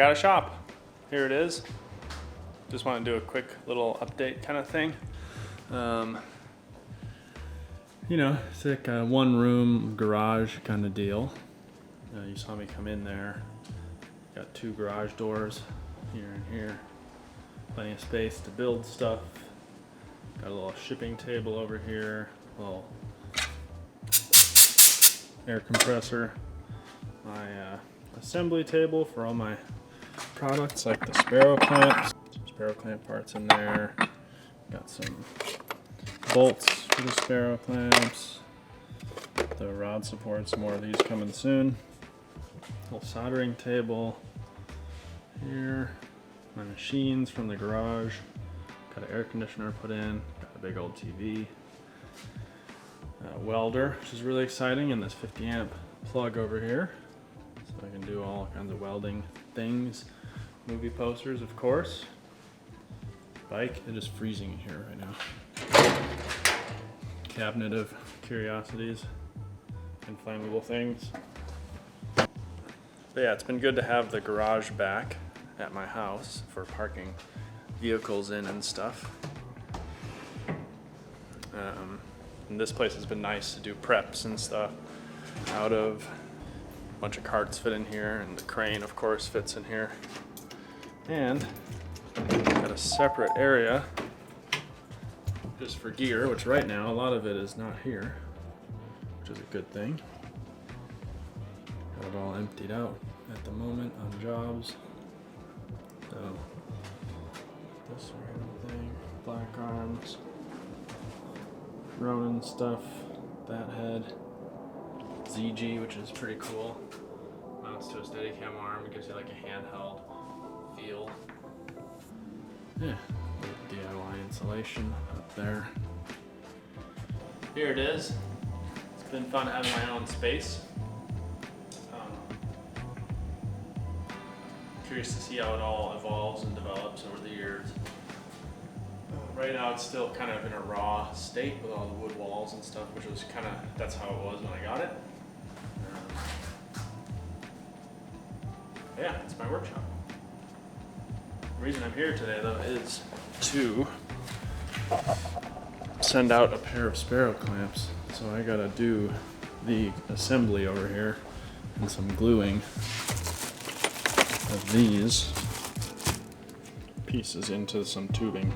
got a shop. Here it is. Just want to do a quick little update kind of thing. You know, it's like a one room garage kind of deal. You saw me come in there. Got two garage doors here and here. Plenty of space to build stuff. Got a little shipping table over here. A little air compressor. My assembly table for all my products like the Sparrow clamps. Some Sparrow clamp parts in there. Got some bolts for the Sparrow clamps. The rod supports, more of these coming soon. Little soldering table here. My machines from the garage. Got an air conditioner put in. Got a big old TV. Welder, which is really exciting, and this 50 amp plug over here. So I can do all kinds of welding things. Movie posters, of course. Bike, it is freezing in here right now. Cabinet of curiosities, inflammable things. But yeah, it's been good to have the garage back at my house for parking vehicles in and stuff. And this place has been nice to do preps and stuff out of. A bunch of carts fit in here, and the crane, of course, fits in here. And got a separate area just for gear, which right now a lot of it is not here, which is a good thing. Got it all emptied out at the moment on jobs. So this random thing, black arms, Ronin stuff, that head, ZG, which is pretty cool. Mounts to a Steadicam arm, it gives you like a handheld feel. Yeah, DIY insulation up there. Here it is. It's been fun having my own space. Curious to see how it all evolves and develops over the years. Right now it's still kind of in a raw state with all the wood walls and stuff, which was kind of, that's how it was when I got it. Yeah, it's my workshop. The reason I'm here today though is to send out a pair of Sparrow clamps. So I gotta do the assembly over here and some gluing of these pieces into some tubing.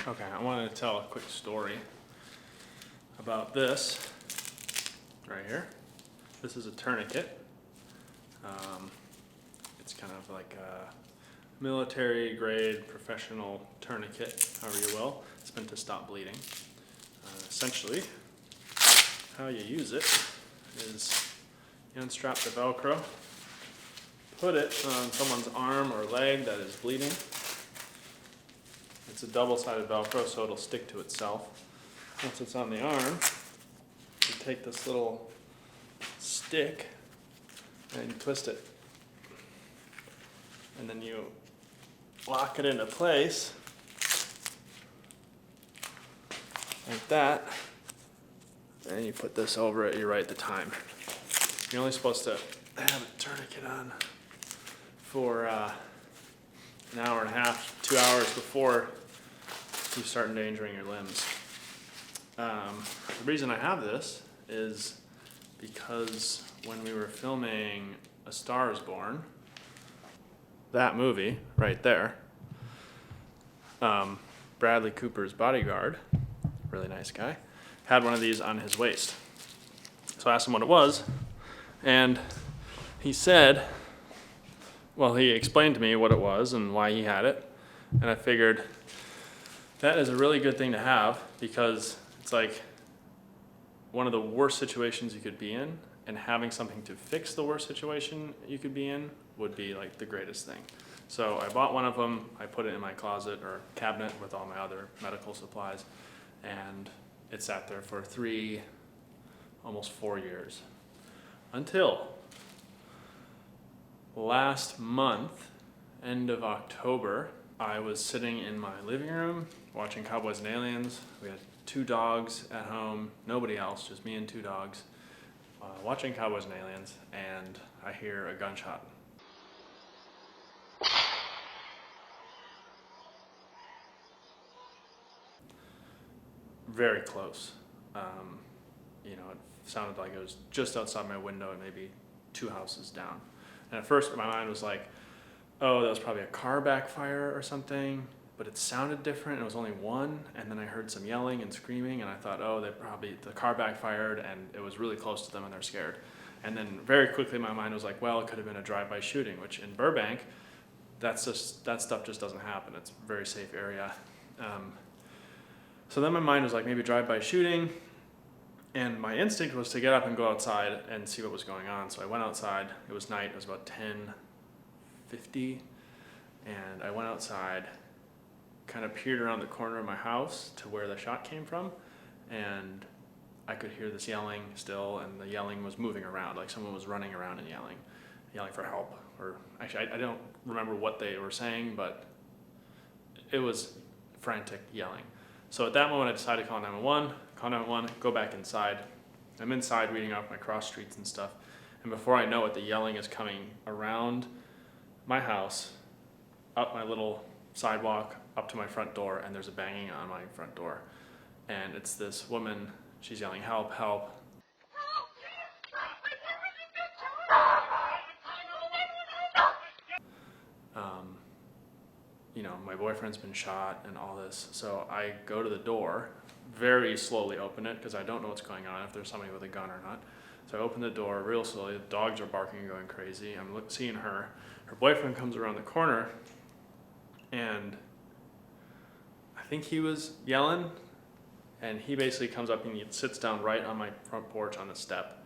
Okay, I wanted to tell a quick story about this right here. This is a tourniquet. It's kind of like a military grade professional tourniquet, however you will. It's meant to stop bleeding. Essentially, how you use it is you unstrap the Velcro, put it on someone's arm or leg that is bleeding. It's a double-sided Velcro, so it'll stick to itself. Once it's on the arm, you take this little stick and you twist it. And then you lock it into place like that. And you put this over it, you write the time. You're only supposed to have a tourniquet on for an hour and a half, 2 hours before you start endangering your limbs. The reason I have this is because when we were filming A Star Is Born, that movie right there, Bradley Cooper's bodyguard, really nice guy, had one of these on his waist. So I asked him what it was, and he said, well, he explained to me what it was and why he had it, and I figured that is a really good thing to have, because it's like one of the worst situations you could be in, and having something to fix the worst situation you could be in would be like the greatest thing. So I bought one of them, I put it in my closet or cabinet with all my other medical supplies, and it sat there for almost 4 years. Until last month, end of October, I was sitting in my living room watching Cowboys and Aliens. We had 2 dogs at home, nobody else, just me and 2 dogs, watching Cowboys and Aliens, and I hear a gunshot. Very close. It sounded like it was just outside my window and maybe 2 houses down. And at first my mind was like, oh, that was probably a car backfire or something, but it sounded different. It was only one, and then I heard some yelling and screaming, and I thought, oh, the car backfired, and it was really close to them, and they're scared. And then very quickly my mind was like, well, it could have been a drive-by shooting, which in Burbank, that stuff just doesn't happen. It's a very safe area. So then my mind was like, maybe drive-by shooting, and my instinct was to get up and go outside and see what was going on. So I went outside. It was night. It was about 10:50, and I went outside, kind of peered around the corner of my house to where the shot came from, and I could hear this yelling still, and the yelling was moving around, like someone was running around and yelling for help. Or actually, I don't remember what they were saying, but it was frantic yelling. So at that moment, I decided to call 911, go back inside. I'm inside reading off my cross streets and stuff, and before I know it, the yelling is coming around my house, up my little sidewalk, up to my front door, and there's a banging on my front door. And it's this woman, she's yelling, help, help. My boyfriend's been shot and all this. So I go to the door, very slowly open it, because I don't know what's going on, if there's somebody with a gun or not. So I open the door real slowly, the dogs are barking and going crazy. I'm seeing her boyfriend comes around the corner, and I think he was yelling, and he basically comes up and he sits down right on my front porch on the step,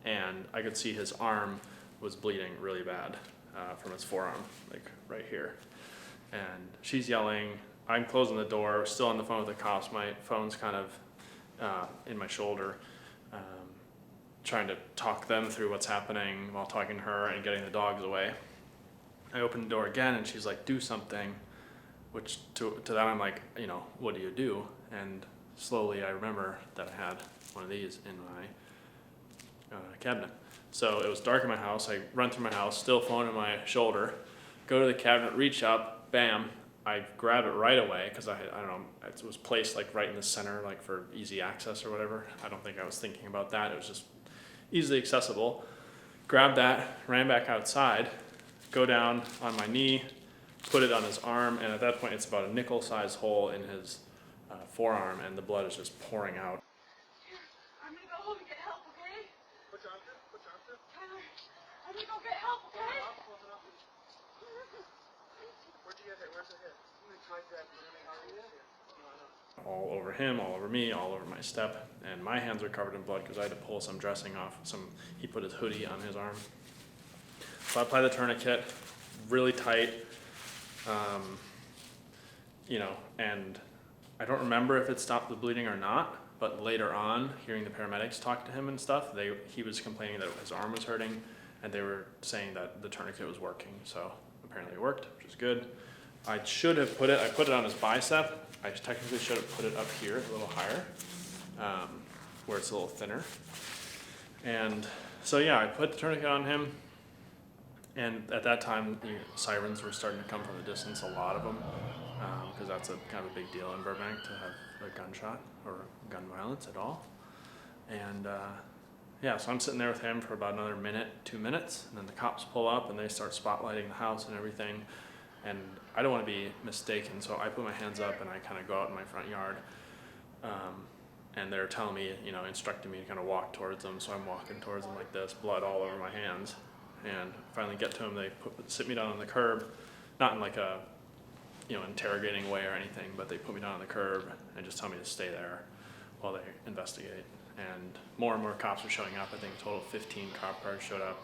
and I could see his arm was bleeding really bad from his forearm, like right here. And she's yelling, I'm closing the door, still on the phone with the cops, my phone's kind of in my shoulder, trying to talk them through what's happening while talking to her and getting the dogs away. I open the door again, and she's like, do something, which to that I'm like, what do you do? And slowly I remember that I had one of these in my cabinet. So it was dark in my house. I run through my house, still phone in my shoulder, go to the cabinet, reach up, bam, I grab it right away, because I don't know, it was placed like right in the center, like for easy access or whatever. I don't think I was thinking about that. It was just easily accessible. Grabbed that, ran back outside, go down on my knee, put it on his arm, and at that point it's about a nickel-sized hole in his forearm, and the blood is just pouring out. I'm gonna go home and get help, okay? What's up? Tyler, I'm gonna go get help, okay? Where'd you get hit? Where's the hit? All over him, all over me, all over my step, and my hands are covered in blood because I had to pull some dressing off. He put his hoodie on his arm. So I apply the tourniquet really tight, and I don't remember if it stopped the bleeding or not, but later on, hearing the paramedics talk to him and stuff, he was complaining that his arm was hurting, and they were saying that the tourniquet was working. So apparently it worked, which is good. I put it on his bicep. I technically should have put it up here a little higher. where it's a little thinner. And so yeah, I put the tourniquet on him, and at that time the sirens were starting to come from the distance, a lot of them, because that's a kind of a big deal in Burbank to have a gunshot or gun violence at all. And yeah, so I'm sitting there with him for about another minute, 2 minutes, and then the cops pull up and they start spotlighting the house and everything. And I don't want to be mistaken, so I put my hands up and I kind of go out in my front yard. And they're telling me, you know, instructing me to kind of walk towards them. So I'm walking towards them like this, blood all over my hands. And finally get to them, they sit me down on the curb, not in like a, you know, interrogating way or anything, but they put me down on the curb and just tell me to stay there while they investigate. And more cops are showing up. I think a total of 15 cop cars showed up.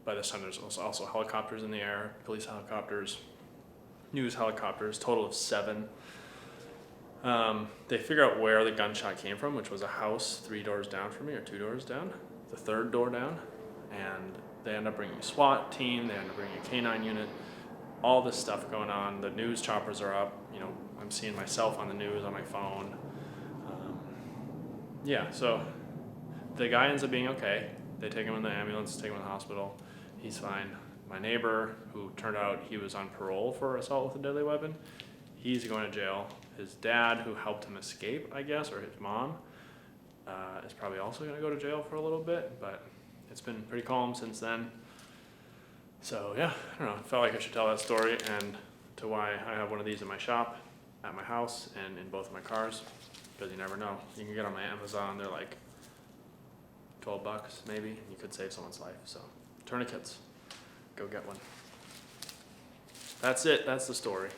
By this time, there's also helicopters in the air, police helicopters, news helicopters, total of 7. They figure out where the gunshot came from, which was a house 3 doors down from me, or 2 doors down, the 3rd door down. And they end up bringing a SWAT team, they end up bringing a K-9 unit, all this stuff going on. The news choppers are up, you know, I'm seeing myself on the news on my phone. Yeah, so the guy ends up being okay. They take him in the ambulance, take him in the hospital. He's fine. My neighbor, who turned out he was on parole for assault with a deadly weapon, he's going to jail. His dad, who helped him escape, I guess, or his mom, is probably also going to go to jail for a little bit, but it's been pretty calm since then. So yeah, I don't know, I felt like I should tell that story, and to why I have one of these in my shop, at my house, and in both of my cars, because you never know. You can get on my Amazon, they're like $12 maybe, and you could save someone's life. So tourniquets, go get one. That's it, that's the story.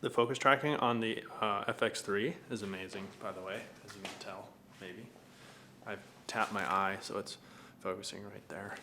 The focus tracking on the FX3 is amazing, by the way, as you can tell, maybe. I've tapped my eye, so it's focusing right there.